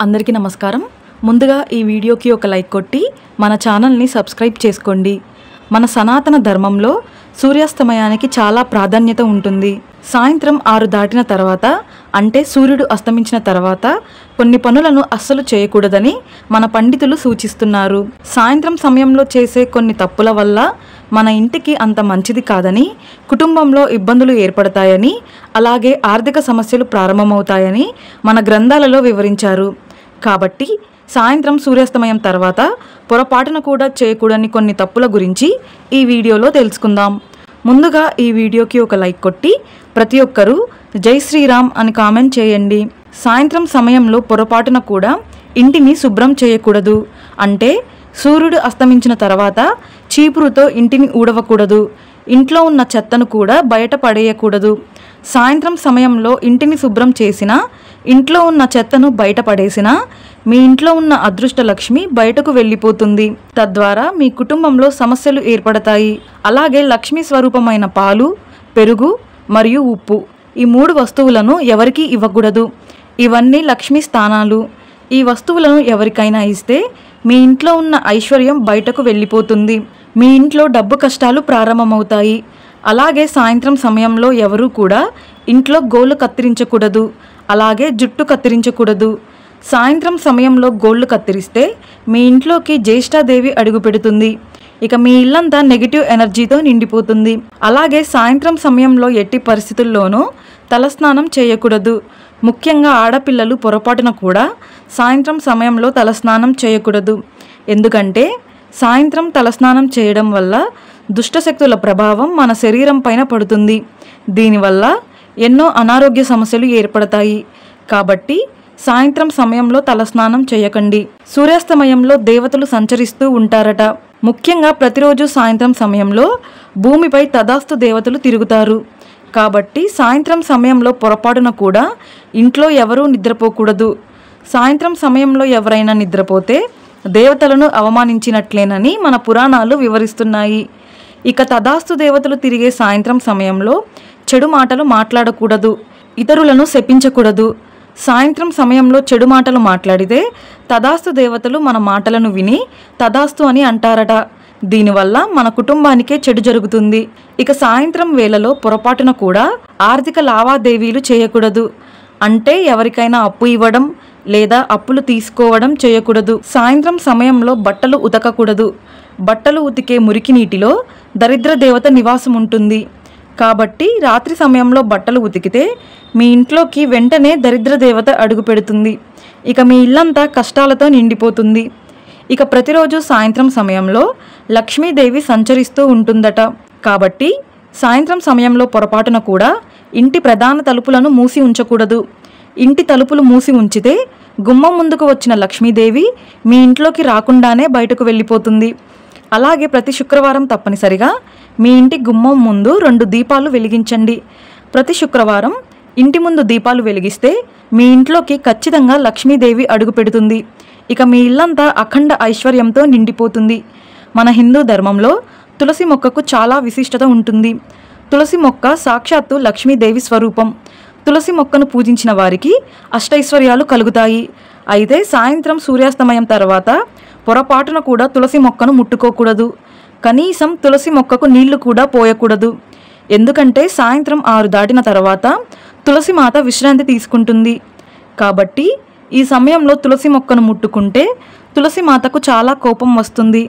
అందరికీ నమస్కారం। ముందుగా ఈ వీడియోకి ఒక లైక్ కొట్టి మన ఛానల్ని సబ్స్క్రైబ్ చేసుకోండి। మన సనాతన ధర్మంలో సూర్యాస్తమయానికి చాలా ప్రాధాన్యత ఉంటుంది। సాయంత్రం 6 దాటిన తర్వాత అంటే సూర్యుడు అస్తమించిన తర్వాత కొన్ని పనులను అస్సలు చేయకూడదని మన పండితులు సూచిస్తున్నారు। సాయంత్రం సమయంలో చేసే కొన్ని తప్పుల వల్ల మన ఇంటికి అంత మంచిది కాదని, కుటుంబంలో ఇబ్బందులు ఏర్పడతాయని, అలాగే ఆర్థిక సమస్యలు ప్రారంభమవుతాయని మన గ్రంథాలలో వివరించారు। కాబట్టి సాయంత్రం సూర్యాస్తమయం తర్వాత పొరపాటున కూడా చేయకూడని కొన్ని తప్పుల గురించి ఈ వీడియోలో తెలుసుకుందాం। ముందుగా ఈ వీడియోకి ఒక లైక్ కొట్టి ప్రతి ఒక్కరూ జై శ్రీరామ్ అని కామెంట్ చేయండి। సాయంత్రం సమయంలో పొరపాటున కూడా ఇంటిని శుభ్రం చేయకూడదు। అంటే సూర్యుడు అస్తమించిన తర్వాత చీపురుతో ఇంటిని ఊడవకూడదు। ఇంట్లో ఉన్న చెత్తను కూడా బయట పడేయకూడదు। సాయంత్రం సమయంలో ఇంటిని శుభ్రం చేసినా, ఇంట్లో ఉన్న చెత్తను బయట పడేసినా మీ ఇంట్లో ఉన్న అదృష్ట లక్ష్మి బయటకు వెళ్ళిపోతుంది। తద్వారా మీ కుటుంబంలో సమస్యలు ఏర్పడతాయి। అలాగే లక్ష్మీ స్వరూపమైన పాలు, పెరుగు మరియు ఉప్పు ఈ 3 వస్తువులను ఎవరికీ ఇవ్వకూడదు। ఇవన్నీ లక్ష్మీ స్థానాలు। ఈ వస్తువులను ఎవరికైనా ఇస్తే మీ ఇంట్లో ఉన్న ఐశ్వర్యం బయటకు వెళ్ళిపోతుంది। మీ ఇంట్లో డబ్బు కష్టాలు ప్రారంభమవుతాయి। అలాగే సాయంత్రం సమయంలో ఎవరూ కూడా ఇంట్లో గోళ్ళు కత్తిరించకూడదు, అలాగే జుట్టు కత్తిరించకూడదు। సాయంత్రం సమయంలో గోళ్ళు కత్తిరిస్తే మీ ఇంట్లోకి జ్యేష్ఠాదేవి అడుగు పెడుతుంది। ఇక మీ ఇల్లంతా నెగిటివ్ ఎనర్జీతో నిండిపోతుంది। అలాగే సాయంత్రం సమయంలో ఎట్టి పరిస్థితుల్లోనూ తలస్నానం చేయకూడదు। ముఖ్యంగా ఆడపిల్లలు పొరపాటున కూడా సాయంత్రం సమయంలో తలస్నానం చేయకూడదు। ఎందుకంటే సాయంత్రం తలస్నానం చేయడం వల్ల దుష్టశక్తుల ప్రభావం మన శరీరం పైన పడుతుంది। దీనివల్ల ఎన్నో అనారోగ్య సమస్యలు ఏర్పడతాయి। కాబట్టి సాయంత్రం సమయంలో తలస్నానం చేయకండి। సూర్యాస్తమయంలో దేవతలు సంచరిస్తూ ఉంటారట। ముఖ్యంగా ప్రతిరోజు సాయంత్రం సమయంలో భూమిపై తదాస్తు దేవతలు తిరుగుతారు। కాబట్టి సాయంత్రం సమయంలో పొరపాటున కూడా ఇంట్లో ఎవరూ నిద్రపోకూడదు। సాయంత్రం సమయంలో ఎవరైనా నిద్రపోతే దేవతలను అవమానించినట్లేనని మన పురాణాలు వివరిస్తున్నాయి। ఇక తదాస్తు దేవతలు తిరిగే సాయంత్రం సమయంలో చెడు మాటలు మాట్లాడకూడదు, ఇతరులను శపించకూడదు। సాయంత్రం సమయంలో చెడు మాటలు మాట్లాడితే తదాస్తు దేవతలు మన మాటలను విని తదాస్తు అని అంటారట। దీనివల్ల మన కుటుంబానికే చెడు జరుగుతుంది। ఇక సాయంత్రం వేళలో పొరపాటున కూడా ఆర్థిక లావాదేవీలు చేయకూడదు। అంటే ఎవరికైనా అప్పు ఇవ్వడం లేదా అప్పులు తీసుకోవడం చేయకూడదు। సాయంత్రం సమయంలో బట్టలు ఉతకకూడదు। బట్టలు ఉతికే మురికి నీటిలో దరిద్ర దేవత నివాసం ఉంటుంది। కాబట్టి రాత్రి సమయంలో బట్టలు ఉతికితే మీ ఇంట్లోకి వెంటనే దరిద్ర దేవత అడుగు పెడుతుంది। ఇక మీ ఇల్లంతా కష్టాలతో నిండిపోతుంది। ఇక ప్రతిరోజు సాయంత్రం సమయంలో లక్ష్మీదేవి సంచరిస్తూ ఉంటుందట। కాబట్టి సాయంత్రం సమయంలో పొరపాటున కూడా ఇంటి ప్రధాన తలుపులను మూసి ఉంచకూడదు। ఇంటి తలుపులు మూసి ఉంచితే గుమ్మం ముందుకు వచ్చిన లక్ష్మీదేవి మీ ఇంట్లోకి రాకుండానే బయటకు వెళ్ళిపోతుంది। అలాగే ప్రతి శుక్రవారం తప్పనిసరిగా మీ ఇంటి గుమ్మం ముందు 2 దీపాలు వెలిగించండి। ప్రతి శుక్రవారం ఇంటి ముందు దీపాలు వెలిగిస్తే మీ ఇంట్లోకి ఖచ్చితంగా లక్ష్మీదేవి అడుగు పెడుతుంది। ఇక మీ ఇల్లంతా అఖండ ఐశ్వర్యంతో నిండిపోతుంది। మన హిందూ ధర్మంలో తులసి మొక్కకు చాలా విశిష్టత ఉంటుంది। తులసి మొక్క సాక్షాత్తు లక్ష్మీదేవి స్వరూపం। తులసి మొక్కను పూజించిన వారికి అష్టైశ్వర్యాలు కలుగుతాయి। అయితే సాయంత్రం సూర్యాస్తమయం తర్వాత పొరపాటున కూడా తులసి మొక్కను ముట్టుకోకూడదు। కనీసం తులసి మొక్కకు నీళ్లు కూడా పోయకూడదు। ఎందుకంటే సాయంత్రం 6 దాటిన తర్వాత తులసి మాత విశ్రాంతి తీసుకుంటుంది। కాబట్టి ఈ సమయంలో తులసి మొక్కను ముట్టుకుంటే తులసి మాతకు చాలా కోపం వస్తుంది।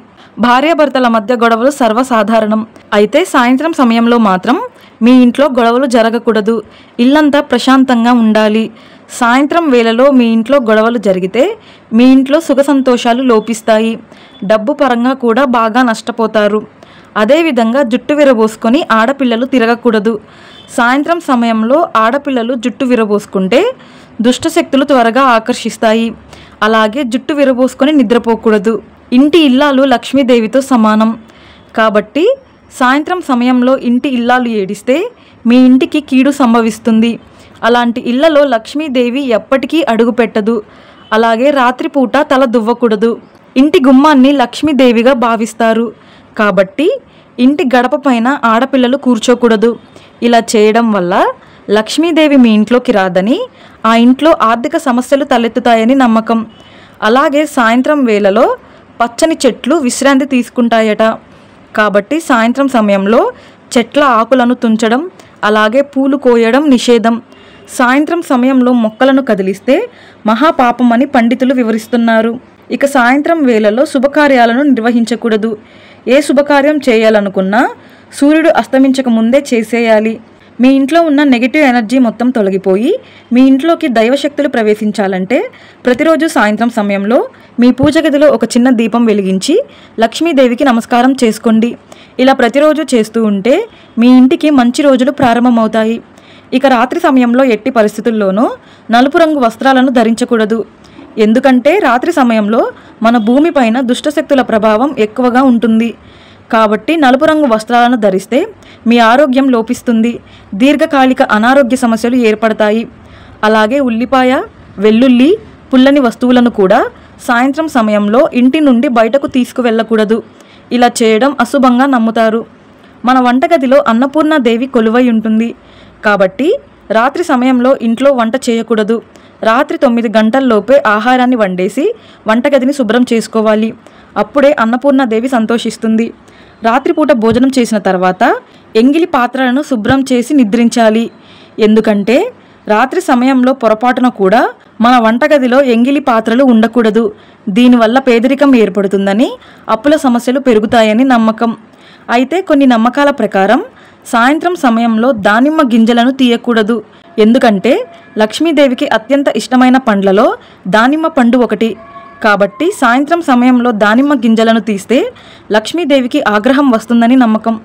భార్యాభర్తల మధ్య గొడవలు సర్వసాధారణం। అయితే సాయంత్రం సమయంలో మాత్రం మీ ఇంట్లో గొడవలు జరగకూడదు। ఇల్లంతా ప్రశాంతంగా ఉండాలి। సాయంత్రం వేళలో మీ ఇంట్లో గొడవలు జరిగితే మీ ఇంట్లో సుఖ సంతోషాలు లోపిస్తాయి। డబ్బు పరంగా కూడా బాగా నష్టపోతారు। అదేవిధంగా జుట్టు విరబోసుకొని ఆడపిల్లలు తిరగకూడదు। సాయంత్రం సమయంలో ఆడపిల్లలు జుట్టు విరబోసుకుంటే దుష్టశక్తులు త్వరగా ఆకర్షిస్తాయి। అలాగే జుట్టు విరబోసుకొని నిద్రపోకూడదు। ఇంటి ఇల్లాలు లక్ష్మీదేవితో సమానం। కాబట్టి సాయంత్రం సమయంలో ఇంటి ఇల్లాలు ఏడిస్తే మీ ఇంటికి కీడు సంభవిస్తుంది। అలాంటి ఇళ్లలో లక్ష్మీదేవి ఎప్పటికీ అడుగు పెట్టదు। అలాగే రాత్రిపూట తల దువ్వకూడదు। ఇంటి గుమ్మాన్ని లక్ష్మీదేవిగా భావిస్తారు। కాబట్టి ఇంటి గడప పైన ఆడపిల్లలు కూర్చోకూడదు। ఇలా చేయడం వల్ల లక్ష్మీదేవి మీ ఇంట్లోకి రాదని, ఆ ఇంట్లో ఆర్థిక సమస్యలు తలెత్తుతాయని నమ్మకం. అలాగే సాయంత్రం వేళలో పచ్చని చెట్లు విశ్రాంతి తీసుకుంటాయట. కాబట్టి సాయంత్రం సమయంలో చెట్ల ఆకులను తుంచడం, అలాగే పూలు కోయడం నిషేధం. సాయంత్రం సమయంలో మొక్కలను కదిలిస్తే మహాపాపం అని పండితులు వివరిస్తున్నారు. ఇక సాయంత్రం వేళలో శుభకార్యాలను నిర్వహించకూడదు. ఏ శుభకార్యం చేయాలనుకున్నా సూర్యుడు అస్తమించక ముందే చేసేయాలి. మీ ఇంట్లో ఉన్న నెగిటివ్ ఎనర్జీ మొత్తం తొలగిపోయి మీ ఇంట్లోకి దైవశక్తులు ప్రవేశించాలంటే ప్రతిరోజు సాయంత్రం సమయంలో మీ పూజ గదిలో ఒక చిన్న దీపం వెలిగించి లక్ష్మీదేవికి నమస్కారం చేసుకోండి. ఇలా ప్రతిరోజు చేస్తూ ఉంటే మీ ఇంటికి మంచి రోజులు ప్రారంభమవుతాయి. ఇక రాత్రి సమయంలో ఎట్టి పరిస్థితుల్లోనూ నలుపు రంగు వస్త్రాలను ధరించకూడదు. ఎందుకంటే రాత్రి సమయంలో మన భూమిపైన దుష్టశక్తుల ప్రభావం ఎక్కువగా ఉంటుంది. కాబట్టి నలుపు రంగు వస్త్రాలను ధరిస్తే మీ ఆరోగ్యం లోపిస్తుంది, దీర్ఘకాలిక అనారోగ్య సమస్యలు ఏర్పడతాయి. అలాగే ఉల్లిపాయ, వెల్లుల్లి, పుల్లని వస్తువులను కూడా సాయంత్రం సమయంలో ఇంటి నుండి బయటకు తీసుకువెళ్ళకూడదు. ఇలా చేయడం అశుభంగా నమ్ముతారు. మన వంటగదిలో అన్నపూర్ణాదేవి కొలువై ఉంటుంది. కాబట్టి రాత్రి సమయంలో ఇంట్లో వంట చేయకూడదు. రాత్రి 9 గంటల్లోపే ఆహారాన్ని వండేసి వంటగదిని శుభ్రం చేసుకోవాలి. అప్పుడే అన్నపూర్ణాదేవి సంతోషిస్తుంది. రాత్రిపూట భోజనం చేసిన తర్వాత ఎంగిలి పాత్రలను శుభ్రం చేసి నిద్రించాలి. ఎందుకంటే రాత్రి సమయంలో పొరపాటున కూడా మన వంటగదిలో ఎంగిలి పాత్రలు ఉండకూడదు. దీనివల్ల పేదరికం ఏర్పడుతుందని, అప్పుల సమస్యలు పెరుగుతాయని నమ్మకం. అయితే కొన్ని నమ్మకాల ప్రకారం సాయంత్రం సమయంలో దానిమ్మ గింజలను తీయకూడదు. ఎందుకంటే లక్ష్మీదేవికి అత్యంత ఇష్టమైన పండ్లలో దానిమ్మ పండు ఒకటి. కాబట్టి సాయంత్రం సమయంలో దానిమ్మ గింజలను తీస్తే లక్ష్మీదేవికి ఆగ్రహం వస్తుందని నమ్మకం.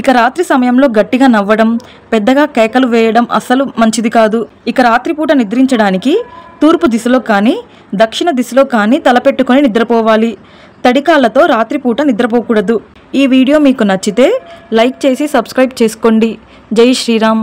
ఇక రాత్రి సమయంలో గట్టిగా నవ్వడం, పెద్దగా కేకలు వేయడం అస్సలు మంచిది కాదు. ఇక రాత్రిపూట నిద్రించడానికి తూర్పు దిశలో కానీ దక్షిణ దిశలో కానీ తలపెట్టుకొని నిద్రపోవాలి. తడికాళ్లతో రాత్రిపూట నిద్రపోకూడదు. ఈ వీడియో మీకు నచ్చితే లైక్ చేసి సబ్స్క్రైబ్ చేసుకోండి. జై శ్రీరామ్.